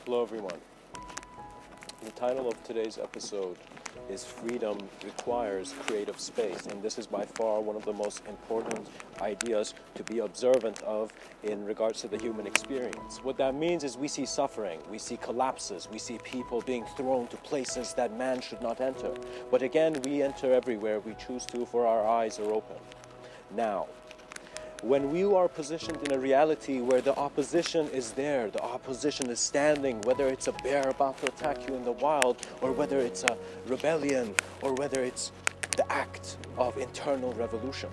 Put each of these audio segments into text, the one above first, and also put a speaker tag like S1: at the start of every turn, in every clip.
S1: Hello everyone. The title of today's episode is Freedom Requires Creative Space, and this is by far one of the most important ideas to be observant of in regards to the human experience. What that means is we see suffering, we see collapses, we see people being thrown to places that man should not enter. But again, we enter everywhere we choose to, for our eyes are open. Now, when you are positioned in a reality where the opposition is there, the opposition is standing, whether it's a bear about to attack you in the wild, or whether it's a rebellion, or whether it's the act of internal revolution.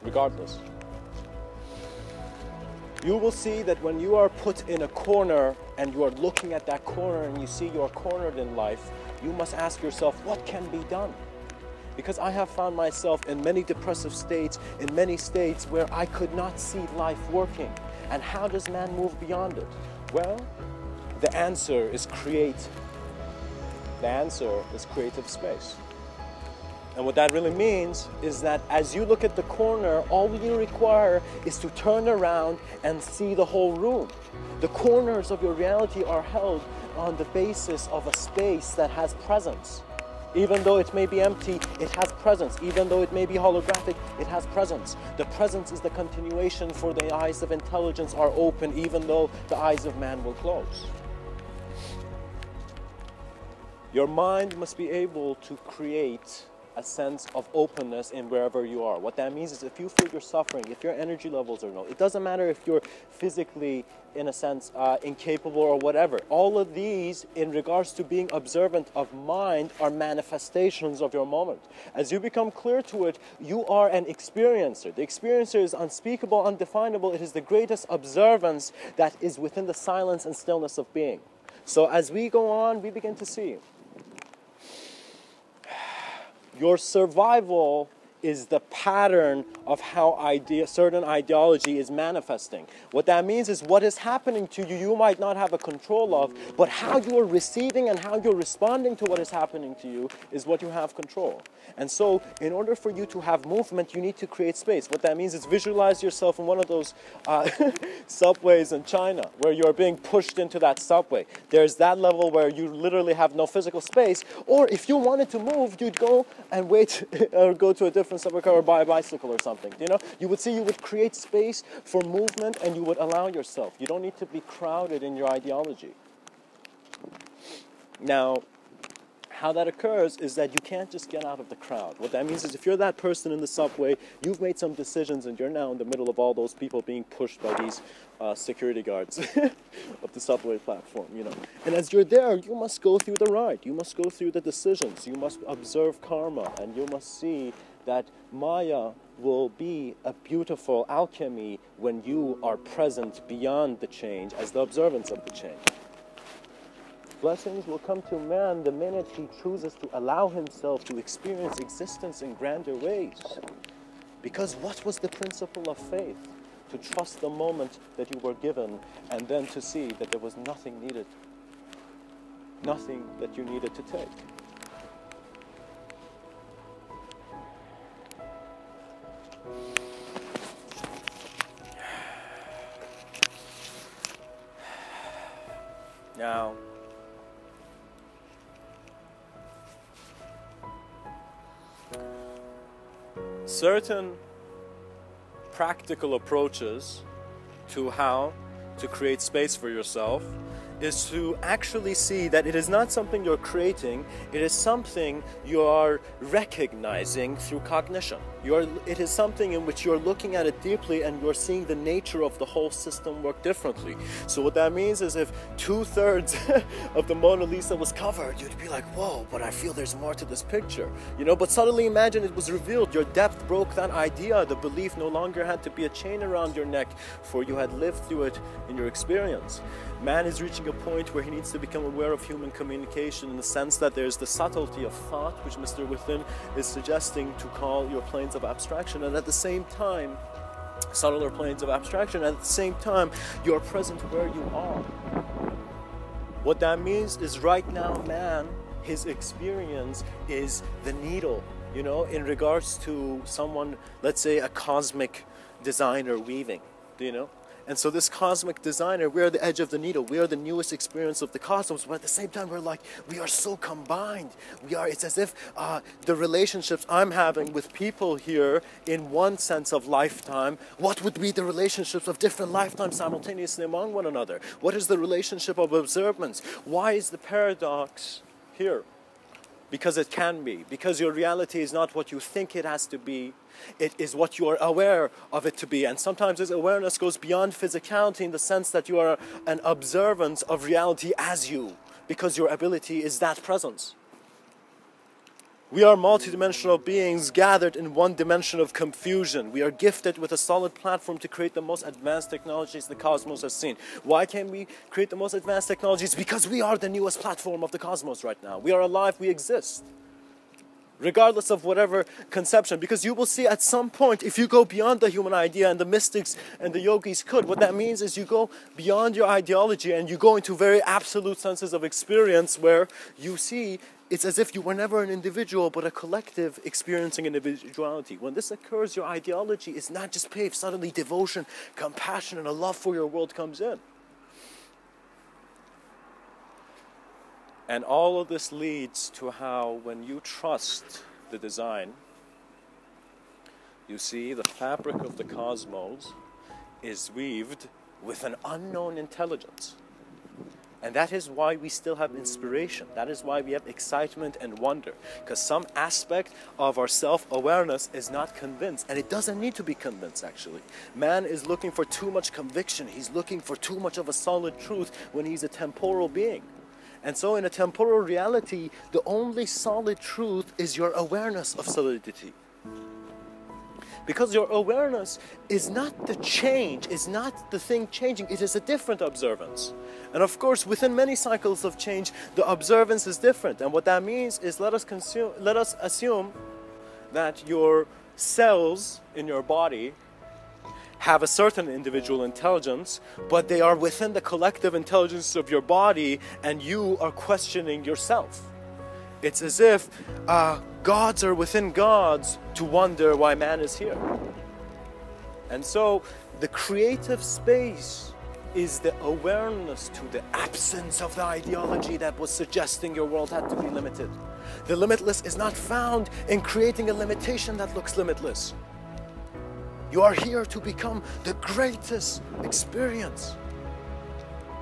S1: Regardless, you will see that when you are put in a corner and you are looking at that corner and you see you are cornered in life, you must ask yourself, what can be done? Because I have found myself in many depressive states, in many states where I could not see life working. And how does man move beyond it? Well, the answer is creative space. And what that really means is that as you look at the corner, all you require is to turn around and see the whole room. The corners of your reality are held on the basis of a space that has presence. Even though it may be empty, it has presence. Even though it may be holographic, it has presence. The presence is the continuation, for the eyes of intelligence are open, even though the eyes of man will close. Your mind must be able to create a sense of openness in wherever you are. What that means is if you feel you're suffering, if your energy levels are low, it doesn't matter if you're physically, in a sense, incapable or whatever. All of these, in regards to being observant of mind, are manifestations of your moment. As you become clear to it, you are an experiencer. The experiencer is unspeakable, undefinable. It is the greatest observance that is within the silence and stillness of being. So as we go on, we begin to see your survival is the pattern of how certain ideology is manifesting. What that means is what is happening to you, you might not have a control of, but how you are receiving and how you're responding to what is happening to you is what you have control. And so, in order for you to have movement, you need to create space. What that means is visualize yourself in one of those subways in China, where you're being pushed into that subway. There's that level where you literally have no physical space, or if you wanted to move, you'd go and wait, or go to a different subway car or buy a bicycle or something. You know, you would create space for movement, and you would allow yourself. You don't need to be crowded in your ideology. Now, how that occurs is that you can't just get out of the crowd. What that means is if you're that person in the subway, you've made some decisions and you're now in the middle of all those people being pushed by these security guards of the subway platform, you know. And as you're there, you must go through the ride. You must go through the decisions. You must observe karma, and you must see that Maya will be a beautiful alchemy when you are present beyond the change as the observance of the change. Blessings will come to man the minute he chooses to allow himself to experience existence in grander ways. Because what was the principle of faith? To trust the moment that you were given, and then to see that there was nothing needed. Nothing that you needed to take. Now, certain practical approaches to how to create space for yourself is to actually see that it is not something you're creating, it is something you are recognizing through cognition. It is something in which you're looking at it deeply and you're seeing the nature of the whole system work differently. So what that means is if 2/3 of the Mona Lisa was covered, you'd be like, whoa, but I feel there's more to this picture. You know, but suddenly imagine it was revealed. Your depth broke that idea. The belief no longer had to be a chain around your neck, for you had lived through it in your experience. Man is reaching a point where he needs to become aware of human communication in the sense that there's the subtlety of thought, which Mr.Within is suggesting to call your planes of abstraction, and at the same time, subtler planes of abstraction, and at the same time, you're present where you are. What that means is right now, man, his experience is the needle, you know, in regards to someone, let's say a cosmic designer weaving, you know? And so this cosmic designer, we are the edge of the needle. We are the newest experience of the cosmos. But at the same time, we are so combined. It's as if the relationships I'm having with people here in one sense of lifetime, what would be the relationships of different lifetimes simultaneously among one another? What is the relationship of observance? Why is the paradox here? Because it can be. Because your reality is not what you think it has to be. It is what you are aware of it to be. And sometimes this awareness goes beyond physicality in the sense that you are an observance of reality as you. Because your ability is that presence. We are multidimensional beings gathered in one dimension of confusion. We are gifted with a solid platform to create the most advanced technologies the cosmos has seen. Why can we create the most advanced technologies? Because we are the newest platform of the cosmos right now. We are alive, we exist. Regardless of whatever conception. Because you will see at some point, if you go beyond the human idea, and the mystics and the yogis could, what that means is you go beyond your ideology and you go into very absolute senses of experience where you see it's as if you were never an individual, but a collective experiencing individuality. When this occurs, your ideology is not just paved. Suddenly devotion, compassion, and a love for your world comes in. And all of this leads to how, when you trust the design, you see the fabric of the cosmos is weaved with an unknown intelligence. And that is why we still have inspiration. That is why we have excitement and wonder. Because some aspect of our self-awareness is not convinced. And it doesn't need to be convinced, actually. Man is looking for too much conviction. He's looking for too much of a solid truth when he's a temporal being. And so in a temporal reality, the only solid truth is your awareness of solidity. Because your awareness is not the change, is not the thing changing, it is a different observance. And of course, within many cycles of change, the observance is different. And what that means is let us assume that your cells in your body have a certain individual intelligence, but they are within the collective intelligence of your body, and you are questioning yourself. It's as if gods are within gods to wonder why man is here. And so the creative space is the awareness to the absence of the ideology that was suggesting your world had to be limited. The limitless is not found in creating a limitation that looks limitless. You are here to become the greatest experience.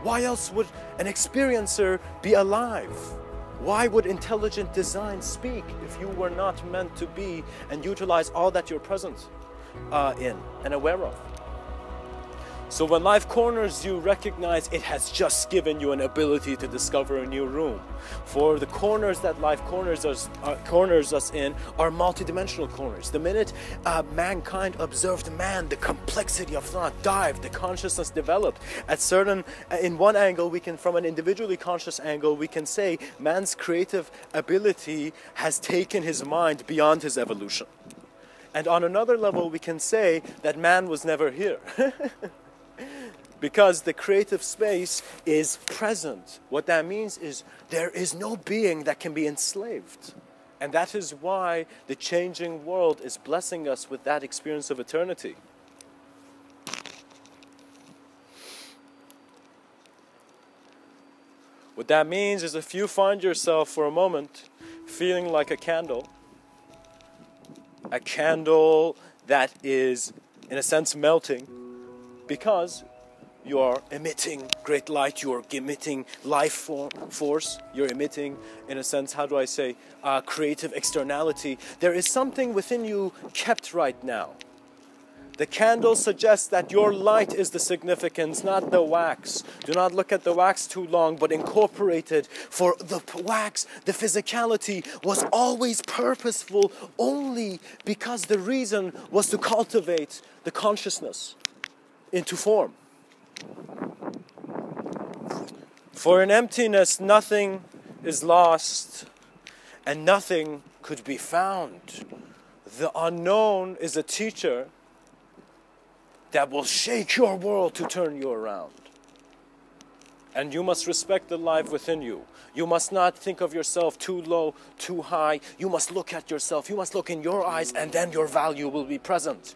S1: Why else would an experiencer be alive? Why would intelligent design speak if you were not meant to be and utilize all that you're present in and aware of? So when life corners you, recognize it has just given you an ability to discover a new room. For the corners that life corners us in are multidimensional corners. The minute mankind observed man, the complexity of thought dived, the consciousness developed. In one angle, from an individually conscious angle, we can say man's creative ability has taken his mind beyond his evolution. And on another level, we can say that man was never here. Because the creative space is present. What that means is there is no being that can be enslaved. And that is why the changing world is blessing us with that experience of eternity. What that means is if you find yourself for a moment feeling like a candle that is, in a sense, melting, because you are emitting great light, you are emitting life force, you're emitting, in a sense, how do I say, creative externality. There is something within you kept right now. The candle suggests that your light is the significance, not the wax. Do not look at the wax too long, but incorporate it. For the wax, the physicality, was always purposeful only because the reason was to cultivate the consciousness into form. For in emptiness, nothing is lost and nothing could be found. The unknown is a teacher that will shake your world to turn you around. And you must respect the life within you. You must not think of yourself too low, too high. You must look at yourself. You must look in your eyes, and then your value will be present.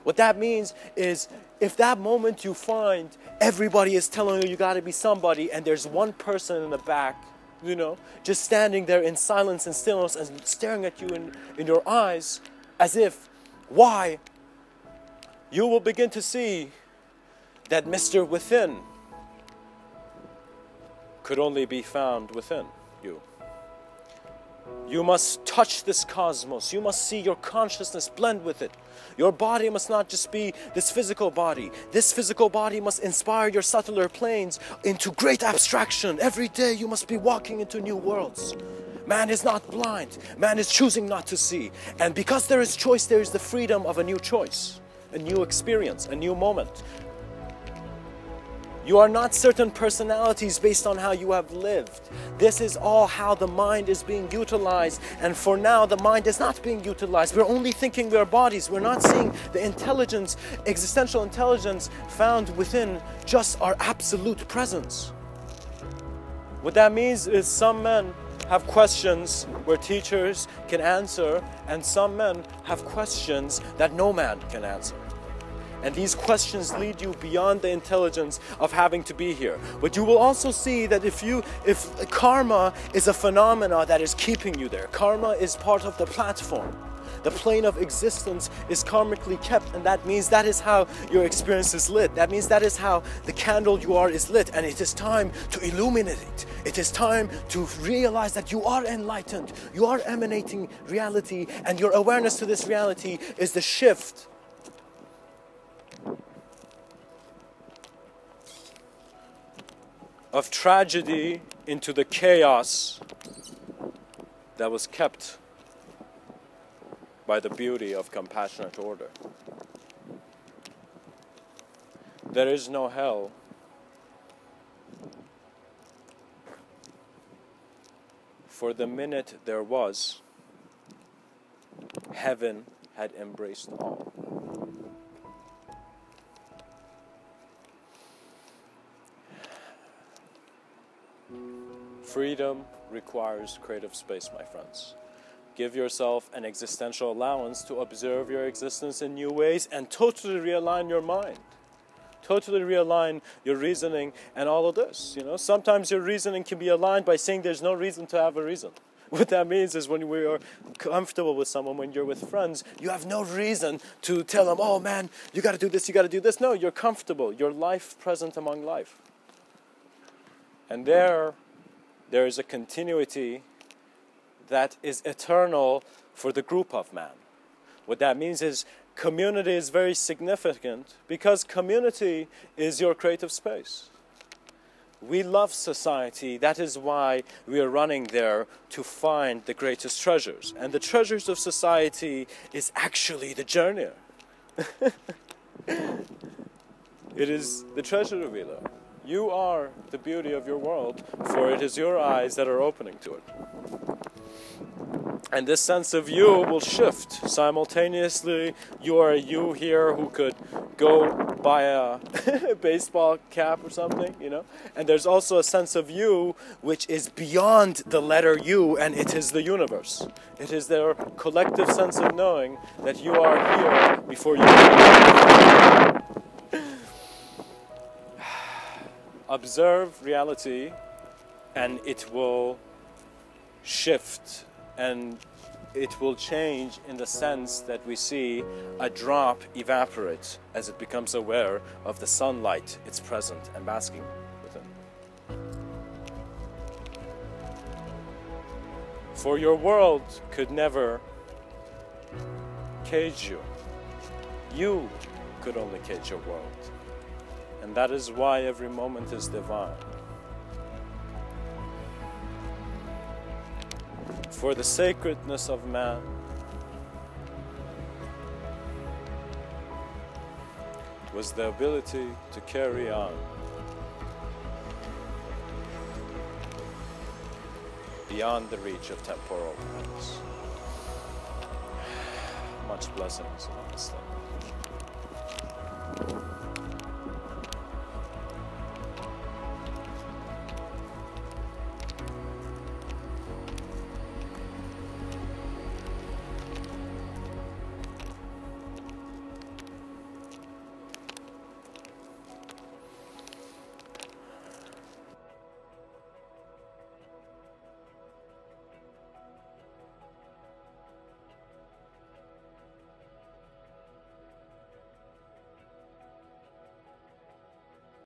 S1: What that means is, if that moment you find everybody is telling you you gotta be somebody, and there's one person in the back, you know, just standing there in silence and stillness and staring at you in your eyes as if, why? You will begin to see that Mr. Within could only be found within you. You must touch this cosmos. You must see your consciousness blend with it. Your body must not just be this physical body. This physical body must inspire your subtler planes into great abstraction. Every day you must be walking into new worlds. Man is not blind. Man is choosing not to see. And because there is choice, there is the freedom of a new choice, a new experience, a new moment. You are not certain personalities based on how you have lived. This is all how the mind is being utilized. And for now, the mind is not being utilized. We're only thinking we are bodies. We're not seeing the intelligence, existential intelligence found within just our absolute presence. What that means is some men have questions where teachers can answer, and some men have questions that no man can answer. And these questions lead you beyond the intelligence of having to be here. But you will also see that if karma is a phenomena that is keeping you there, karma is part of the platform. The plane of existence is karmically kept, and that means that is how your experience is lit. That means that is how the candle you are is lit, and it is time to illuminate it. It is time to realize that you are enlightened. You are emanating reality, and your awareness to this reality is the shift of tragedy into the chaos that was kept by the beauty of compassionate order. There is no hell. For the minute there was, heaven had embraced all. Freedom requires creative space, my friends. Give yourself an existential allowance to observe your existence in new ways and totally realign your mind. Totally realign your reasoning and all of this. You know, sometimes your reasoning can be aligned by saying there's no reason to have a reason. What that means is when we are comfortable with someone, when you're with friends, you have no reason to tell them, oh man, you got to do this, you got to do this. No, you're comfortable. You're life present among life. And there is a continuity that is eternal for the group of man. What that means is community is very significant because community is your creative space. We love society. That is why we are running there to find the greatest treasures. And the treasures of society is actually the journey. It is the treasure revealer. You are the beauty of your world, for it is your eyes that are opening to it. And this sense of you will shift simultaneously. You are a you here who could go buy a baseball cap or something, you know. And there's also a sense of you which is beyond the letter U, and it is the universe. It is their collective sense of knowing that you are here before you. Observe reality, and it will shift, and it will change in the sense that we see a drop evaporate as it becomes aware of the sunlight it's present and basking within. For your world could never cage you. You could only cage your world. And that is why every moment is divine. For the sacredness of man was the ability to carry on beyond the reach of temporal events. Much blessings on this day.